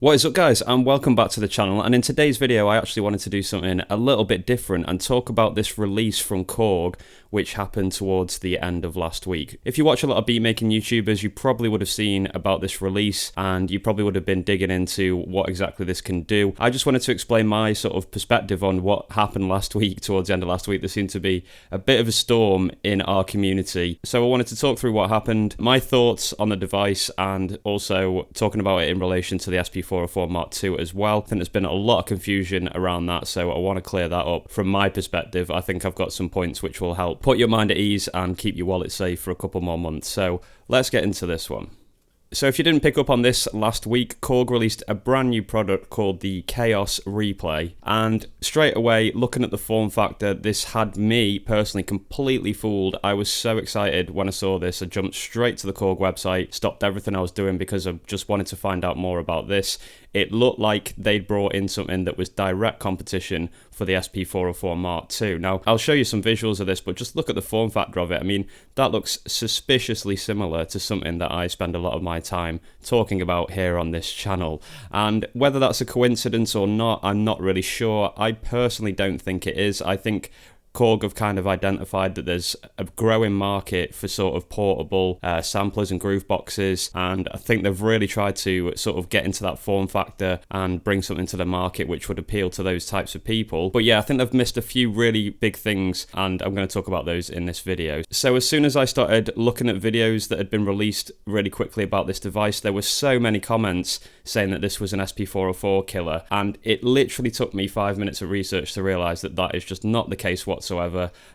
What is up, guys, and welcome back to the channel. And in today's video I actually wanted to do something a little bit different and talk about this release from Korg which happened towards the end of last week. If you watch a lot of beatmaking YouTubers, you probably would have seen about this release and you probably would have been digging into what exactly this can do. I just wanted to explain my sort of perspective on what happened last week. Towards the end of last week there seemed to be a bit of a storm in our community, so I wanted to talk through what happened, my thoughts on the device, and also talking about it in relation to the SP404-MK2 as well. I think there's been a lot of confusion around that, so I want to clear that up from my perspective. I think I've got some points which will help put your mind at ease and keep your wallet safe for a couple more months. So let's get into this one. So if you didn't pick up on this last week, Korg released a brand new product called the Chaos Replay, and straight away, looking at the form factor, this had me personally completely fooled. I was so excited when I saw this. I jumped straight to the Korg website, stopped everything I was doing because I just wanted to find out more about this. It looked like they'd brought in something that was direct competition for the SP404-MK2. Now, I'll show you some visuals of this, but just look at the form factor of it. I mean, that looks suspiciously similar to something that I spend a lot of my time talking about here on this channel. And whether that's a coincidence or not, I'm not really sure. I personally don't think it is. I think Korg have kind of identified that there's a growing market for sort of portable samplers and groove boxes, and I think they've really tried to sort of get into that form factor and bring something to the market which would appeal to those types of people. But yeah, I think they've missed a few really big things, and I'm going to talk about those in this video. So as soon as I started looking at videos that had been released really quickly about this device, there were so many comments saying that this was an SP404 killer, and it literally took me 5 minutes of research to realize that that is just not the case whatsoever.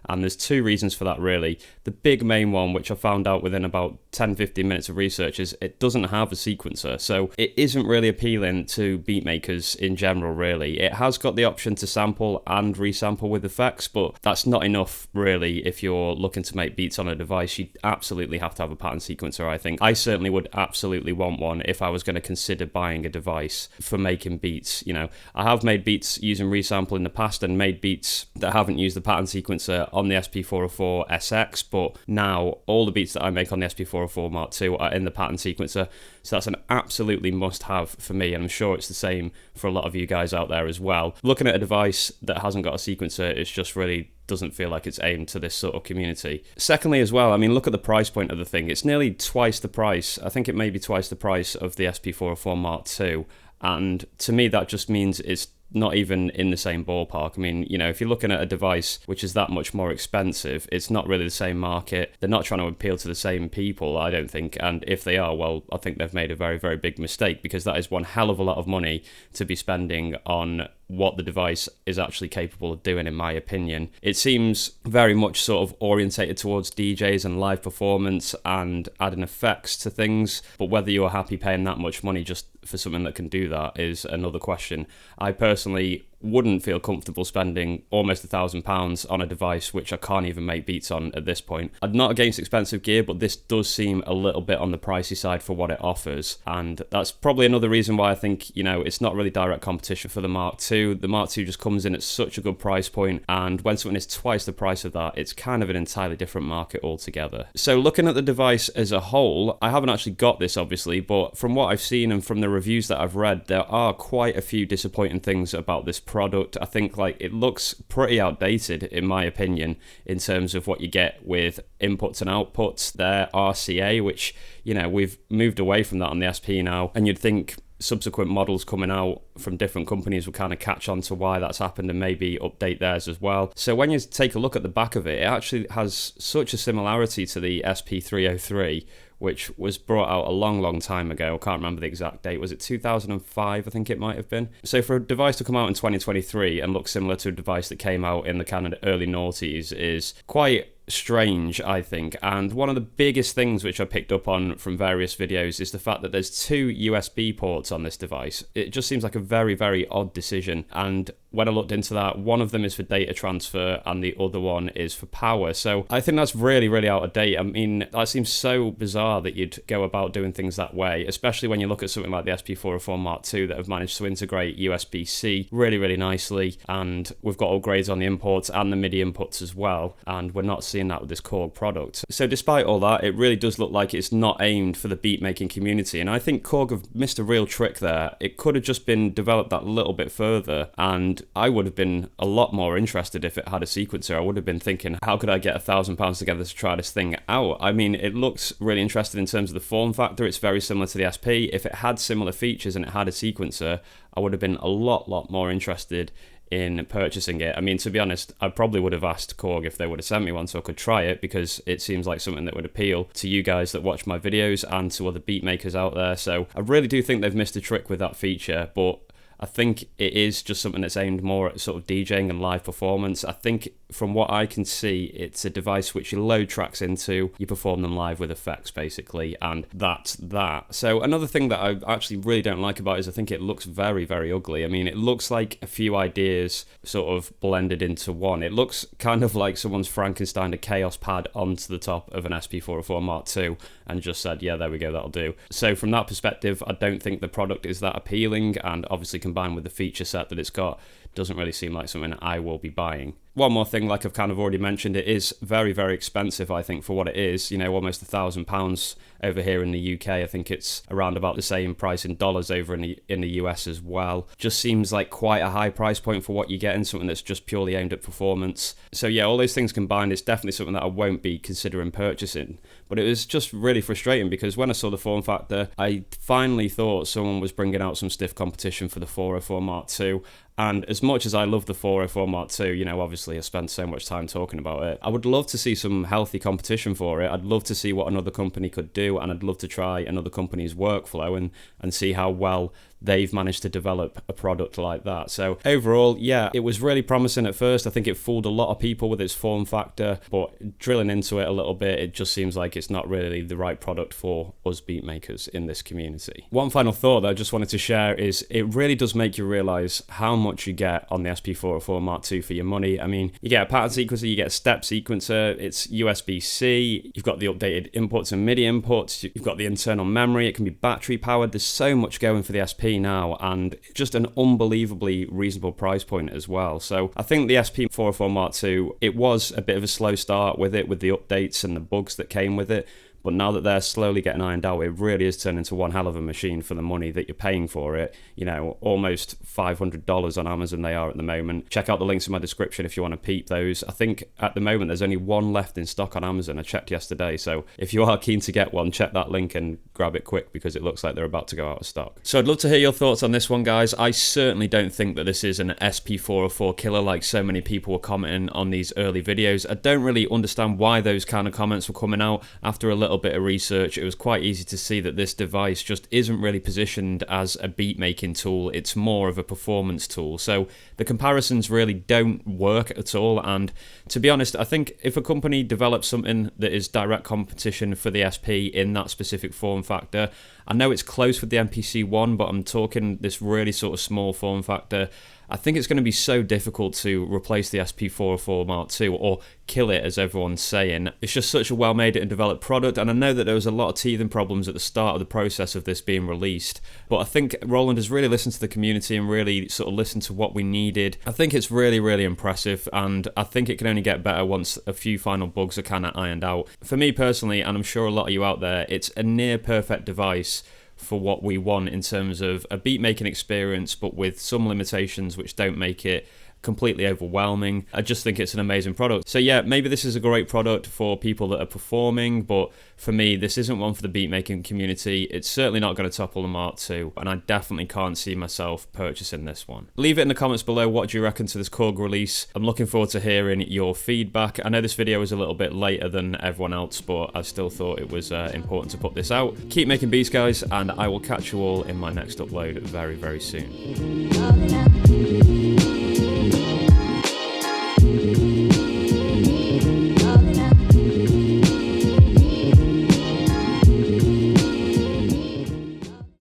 And there's two reasons for that, really. The big main one, which I found out within about 10-15 minutes of research, is it doesn't have a sequencer, so it isn't really appealing to beatmakers in general, really. It has got the option to sample and resample with effects, but that's not enough, really. If you're looking to make beats on a device, you absolutely have to have a pattern sequencer, I think. I certainly would absolutely want one if I was going to consider buying a device for making beats. You know, I have made beats using resample in the past and made beats that haven't used the pattern sequencer on the SP404 SX, but now all the beats that I make on the SP404-MK2 are in the pattern sequencer, so that's an absolutely must-have for me, and I'm sure it's the same for a lot of you guys out there as well. Looking at a device that hasn't got a sequencer, it's just really doesn't feel like it's aimed to this sort of community. Secondly as well, I mean, look at the price point of the thing. It's nearly twice the price. I think it may be twice the price of the SP404-MK2, and to me that just means it's not even in the same ballpark. I mean, you know, if you're looking at a device which is that much more expensive, it's not really the same market. They're not trying to appeal to the same people, I don't think. And if they are, well, I think they've made a very, very big mistake, because that is one hell of a lot of money to be spending on what the device is actually capable of doing, in my opinion. It seems very much sort of orientated towards DJs and live performance and adding effects to things, but whether you're happy paying that much money just for something that can do that is another question. I personally wouldn't feel comfortable spending almost £1,000 on a device which I can't even make beats on at this point. I'm not against expensive gear, but this does seem a little bit on the pricey side for what it offers, and that's probably another reason why I think, you know, it's not really direct competition for the Mark II. The Mark II just comes in at such a good price point, and when something is twice the price of that, it's kind of an entirely different market altogether. So looking at the device as a whole, I haven't actually got this obviously, but from what I've seen and from the reviews that I've read, there are quite a few disappointing things about this product. I think, like, it looks pretty outdated in my opinion in terms of what you get with inputs and outputs. Their RCA, which, you know, we've moved away from that on the SP now, and you'd think subsequent models coming out from different companies will kind of catch on to why that's happened and maybe update theirs as well. So when you take a look at the back of it, it actually has such a similarity to the SP303, which was brought out a long time ago. I can't remember the exact date. Was it 2005? I think it might have been. So for a device to come out in 2023 and look similar to a device that came out in the kind of early noughties is quite strange, I think. And one of the biggest things which I picked up on from various videos is the fact that there's two USB ports on this device. It just seems like a very, very odd decision, and when I looked into that, one of them is for data transfer and the other one is for power. So I think that's really, really out of date. I mean, that seems so bizarre that you'd go about doing things that way, especially when you look at something like the SP404-MK2 that have managed to integrate USB-C really, really nicely, and we've got upgrades on the imports and the MIDI inputs as well, and we're not seeing seeing that with this Korg product. So despite all that, it really does look like it's not aimed for the beat making community, and I think Korg have missed a real trick there. It could have just been developed that little bit further, and I would have been a lot more interested if it had a sequencer. I would have been thinking, how could I get £1,000 together to try this thing out? I mean, it looks really interesting in terms of the form factor. It's very similar to the SP. If it had similar features and it had a sequencer, I would have been a lot more interested in purchasing it. I mean, to be honest, I probably would have asked Korg if they would have sent me one so I could try it, because it seems like something that would appeal to you guys that watch my videos and to other beat makers out there. So I really do think they've missed a trick with that feature, but I think it is just something that's aimed more at sort of DJing and live performance. I think from what I can see, it's a device which you load tracks into, you perform them live with effects basically, and that's that. So another thing that I actually really don't like about it is I think it looks very ugly. I mean, it looks like a few ideas sort of blended into one. It looks kind of like someone's Frankenstein a Chaos pad onto the top of an SP404 Mark II and just said, yeah, there we go, that'll do. So from that perspective, I don't think the product is that appealing, and obviously combined with the feature set that it's got, doesn't really seem like something I will be buying. One more thing, like I've kind of already mentioned, it is very expensive, I think, for what it is. You know, almost £1,000 over here in the UK. I think it's around about the same price in dollars over in the US as well. Just seems like quite a high price point for what you get in something that's just purely aimed at performance. So yeah, all those things combined, it's definitely something that I won't be considering purchasing. But it was just really frustrating because when I saw the form factor, I finally thought someone was bringing out some stiff competition for the 404 Mark II. And as much as I love the 404 Mark II, you know, obviously I spent so much time talking about it, I would love to see some healthy competition for it. I'd love to see what another company could do, and I'd love to try another company's workflow and see how well they've managed to develop a product like that. So overall, yeah, it was really promising at first. I think it fooled a lot of people with its form factor, but drilling into it a little bit, it just seems like it's not really the right product for us beat makers in this community. One final thought that I just wanted to share is it really does make you realize how much you get on the SP404 Mark II for your money. I mean, you get a pattern sequencer, you get a step sequencer, it's USB-C, you've got the updated inputs and MIDI inputs, you've got the internal memory, it can be battery powered. There's so much going for the SP now, and just an unbelievably reasonable price point as well. So I think the SP404 Mark II, it was a bit of a slow start with it, with the updates and the bugs that came with it. But now that they're slowly getting ironed out, it really is turning into one hell of a machine for the money that you're paying for it. You know, almost $500 on Amazon they are at the moment. Check out the links in my description if you want to peep those. I think at the moment there's only one left in stock on Amazon. I checked yesterday. So if you are keen to get one, check that link and grab it quick because it looks like they're about to go out of stock. So I'd love to hear your thoughts on this one, guys. I certainly don't think that this is an SP404 killer like so many people were commenting on these early videos. I don't really understand why those kind of comments were coming out. After a little bit of research, it was quite easy to see that this device just isn't really positioned as a beat making tool. It's more of a performance tool. So the comparisons really don't work at all. And to be honest, I think if a company develops something that is direct competition for the SP in that specific form factor, I know it's close with the MPC-1, but I'm talking this really sort of small form factor. I think it's going to be so difficult to replace the SP404 Mark II or kill it, as everyone's saying. It's just such a well-made and developed product, and I know that there was a lot of teething problems at the start of the process of this being released, but I think Roland has really listened to the community and really sort of listened to what we needed. I think it's really impressive, and I think it can only get better once a few final bugs are kind of ironed out. For me personally, and I'm sure a lot of you out there, it's a near-perfect device for what we want in terms of a beat making experience, but with some limitations which don't make it completely overwhelming. I just think it's an amazing product. So yeah, maybe this is a great product for people that are performing, but for me, this isn't one for the beat making community. It's certainly not going to topple the Mark II, and I definitely can't see myself purchasing this one. Leave it in the comments below. What do you reckon to this Korg release? I'm looking forward to hearing your feedback. I know this video was a little bit later than everyone else, but I still thought it was important to put this out. Keep making beats, guys, and I will catch you all in my next upload very soon.